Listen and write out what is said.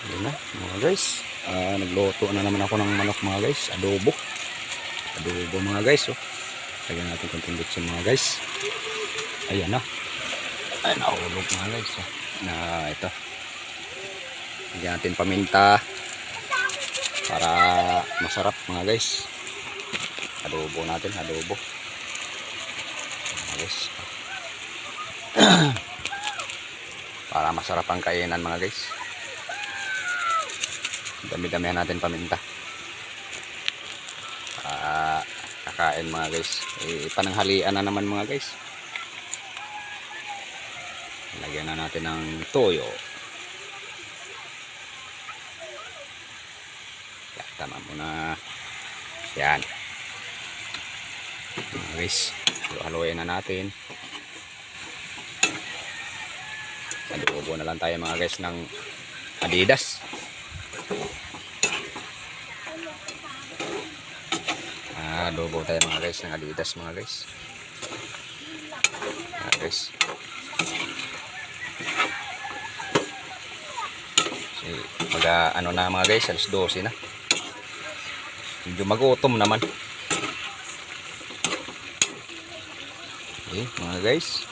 Ayun na mga guys. Nagluto na naman ako ng manok mga guys. Adobo mga guys. Oh. Lagyan natin konting bitsin mga guys. Ayan na. Ay, nahulog mga guys. Oh. Na ito. Lagyan natin paminta para masarap mga guys. Adobo natin, adobo. Mga guys. Para masarap ang kainan mga guys. Dami-damihan natin paminta. Kakain mga guys. Pananghalian na naman mga guys. Lagyan na natin ng toyo. Tama muna. Yan. Mga guys. Haluin na natin. Adobo na lang tayo mga guys ng Adidas. Adobo tayo mga guys ng Adidas mga guys. Mga guys. Ano na mga guys, alas 12 na. Medyo magutom naman. Okay, mga guys.